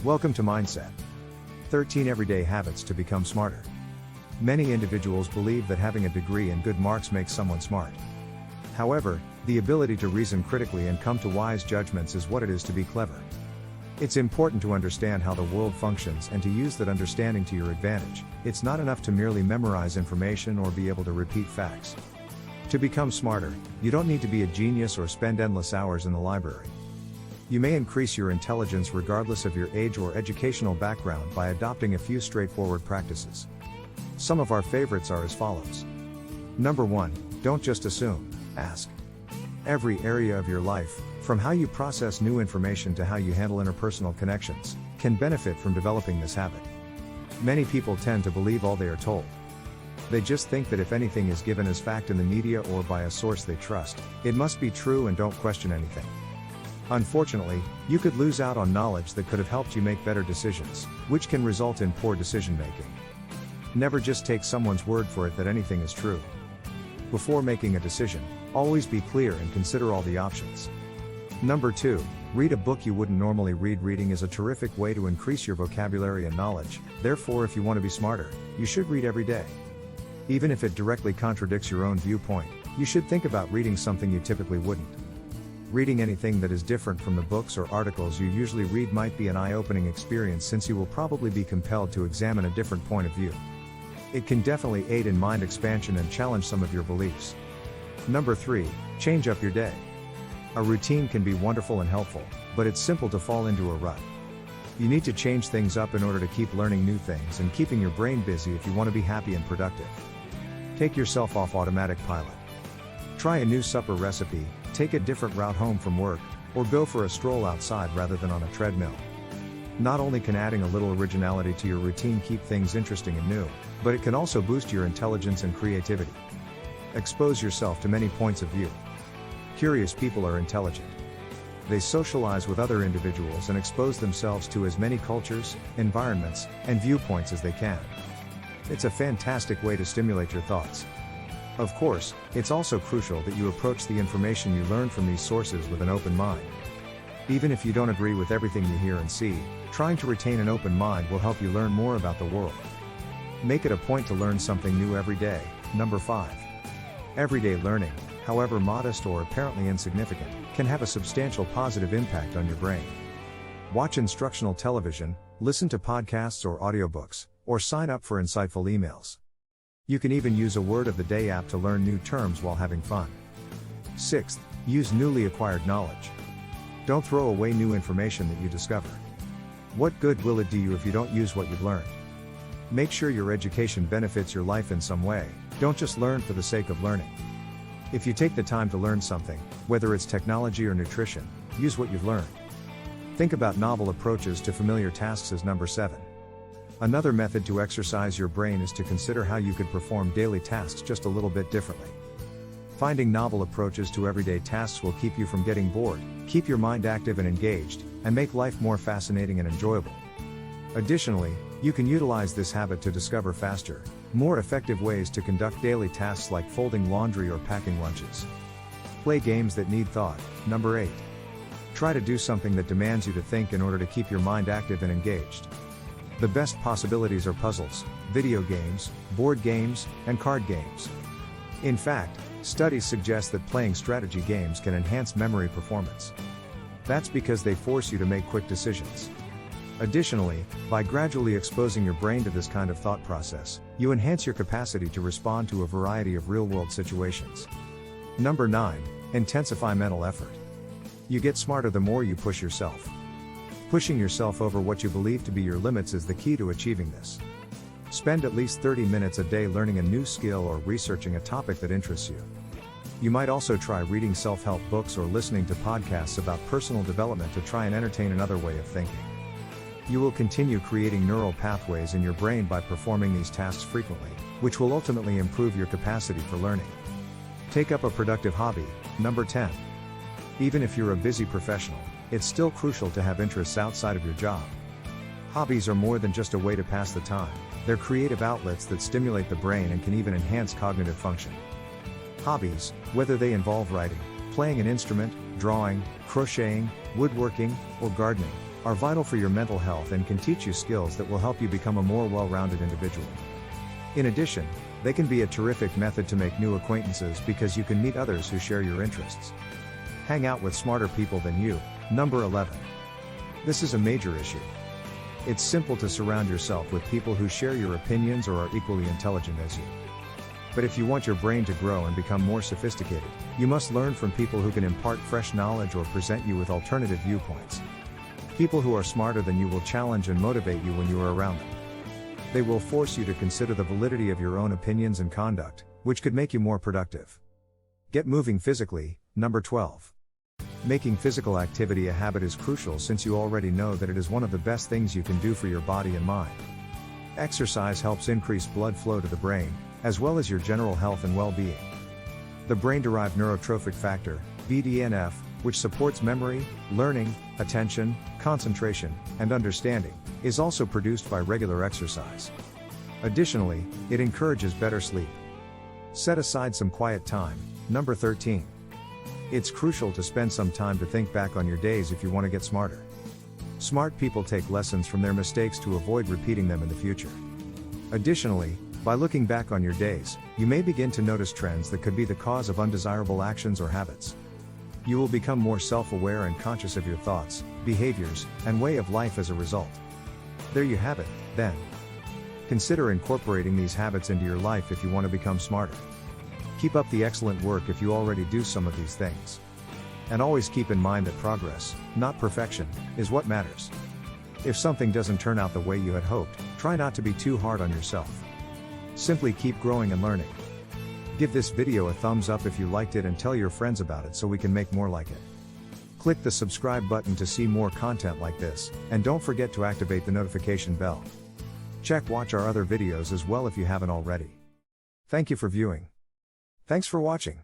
Welcome to Mindset. 13 Everyday Habits to Become Smarter. Many individuals believe that having a degree and good marks makes someone smart. However, the ability to reason critically and come to wise judgments is what it is to be clever. It's important to understand how the world functions and to use that understanding to your advantage. It's not enough to merely memorize information or be able to repeat facts. To become smarter, you don't need to be a genius or spend endless hours in the library. You may increase your intelligence regardless of your age or educational background by adopting a few straightforward practices. Some of our favorites are as follows. Number 1, don't just assume, ask. Every area of your life, from how you process new information to how you handle interpersonal connections, can benefit from developing this habit. Many people tend to believe all they are told. They just think that if anything is given as fact in the media or by a source they trust, it must be true and don't question anything. Unfortunately, you could lose out on knowledge that could have helped you make better decisions, which can result in poor decision making. Never just take someone's word for it that anything is true. Before making a decision, always be clear and consider all the options. Number 2, read a book you wouldn't normally read. Reading is a terrific way to increase your vocabulary and knowledge. Therefore, if you want to be smarter, you should read every day. Even if it directly contradicts your own viewpoint, you should think about reading something you typically wouldn't. Reading anything that is different from the books or articles you usually read might be an eye-opening experience, since you will probably be compelled to examine a different point of view. It can definitely aid in mind expansion and challenge some of your beliefs. Number 3, change up your day. A routine can be wonderful and helpful, but it's simple to fall into a rut. You need to change things up in order to keep learning new things and keeping your brain busy if you want to be happy and productive. Take yourself off automatic pilot. Try a new supper recipe, take a different route home from work, or go for a stroll outside rather than on a treadmill. Not only can adding a little originality to your routine keep things interesting and new, but it can also boost your intelligence and creativity. Expose yourself to many points of view. Curious people are intelligent. They socialize with other individuals and expose themselves to as many cultures, environments, and viewpoints as they can. It's a fantastic way to stimulate your thoughts. Of course, it's also crucial that you approach the information you learn from these sources with an open mind. Even if you don't agree with everything you hear and see, trying to retain an open mind will help you learn more about the world. Make it a point to learn something new every day. Number 5. Everyday learning, however modest or apparently insignificant, can have a substantial positive impact on your brain. Watch instructional television, listen to podcasts or audiobooks, or sign up for insightful emails. You can even use a word of the day app to learn new terms while having fun. 6th, use newly acquired knowledge. Don't throw away new information that you discover. What good will it do you if you don't use what you've learned? Make sure your education benefits your life in some way. Don't just learn for the sake of learning. If you take the time to learn something, whether it's technology or nutrition, use what you've learned. Think about novel approaches to familiar tasks as number 7. Another method to exercise your brain is to consider how you could perform daily tasks just a little bit differently. Finding novel approaches to everyday tasks will keep you from getting bored, keep your mind active and engaged, and make life more fascinating and enjoyable. Additionally, you can utilize this habit to discover faster, more effective ways to conduct daily tasks like folding laundry or packing lunches. Play games that need thought. Number 8. Try to do something that demands you to think in order to keep your mind active and engaged. The best possibilities are puzzles, video games, board games, and card games. In fact, studies suggest that playing strategy games can enhance memory performance. That's because they force you to make quick decisions. Additionally, by gradually exposing your brain to this kind of thought process, you enhance your capacity to respond to a variety of real-world situations. Number 9, intensify mental effort. You get smarter the more you push yourself. Pushing yourself over what you believe to be your limits is the key to achieving this. Spend at least 30 minutes a day learning a new skill or researching a topic that interests you. You might also try reading self-help books or listening to podcasts about personal development to try and entertain another way of thinking. You will continue creating neural pathways in your brain by performing these tasks frequently, which will ultimately improve your capacity for learning. Take up a productive hobby. Number 10. Even if you're a busy professional, it's still crucial to have interests outside of your job. Hobbies are more than just a way to pass the time. They're creative outlets that stimulate the brain and can even enhance cognitive function. Hobbies, whether they involve writing, playing an instrument, drawing, crocheting, woodworking, or gardening, are vital for your mental health and can teach you skills that will help you become a more well-rounded individual. In addition, they can be a terrific method to make new acquaintances because you can meet others who share your interests. Hang out with smarter people than you. Number 11. This is a major issue. It's simple to surround yourself with people who share your opinions or are equally intelligent as you. But if you want your brain to grow and become more sophisticated, you must learn from people who can impart fresh knowledge or present you with alternative viewpoints. People who are smarter than you will challenge and motivate you when you are around them. They will force you to consider the validity of your own opinions and conduct, which could make you more productive. Get moving physically. Number 12. Making physical activity a habit is crucial since you already know that it is one of the best things you can do for your body and mind. Exercise helps increase blood flow to the brain, as well as your general health and well-being. The brain-derived neurotrophic factor, BDNF, which supports memory, learning, attention, concentration, and understanding, is also produced by regular exercise. Additionally, it encourages better sleep. Set aside some quiet time. Number 13. It's crucial to spend some time to think back on your days if you want to get smarter. Smart people take lessons from their mistakes to avoid repeating them in the future. Additionally, by looking back on your days, you may begin to notice trends that could be the cause of undesirable actions or habits. You will become more self-aware and conscious of your thoughts, behaviors, and way of life as a result. There you have it, then. Consider incorporating these habits into your life if you want to become smarter. Keep up the excellent work if you already do some of these things. And always keep in mind that progress, not perfection, is what matters. If something doesn't turn out the way you had hoped, try not to be too hard on yourself. Simply keep growing and learning. Give this video a thumbs up if you liked it and tell your friends about it so we can make more like it. Click the subscribe button to see more content like this, and don't forget to activate the notification bell. Watch our other videos as well if you haven't already. Thank you for viewing. Thanks for watching.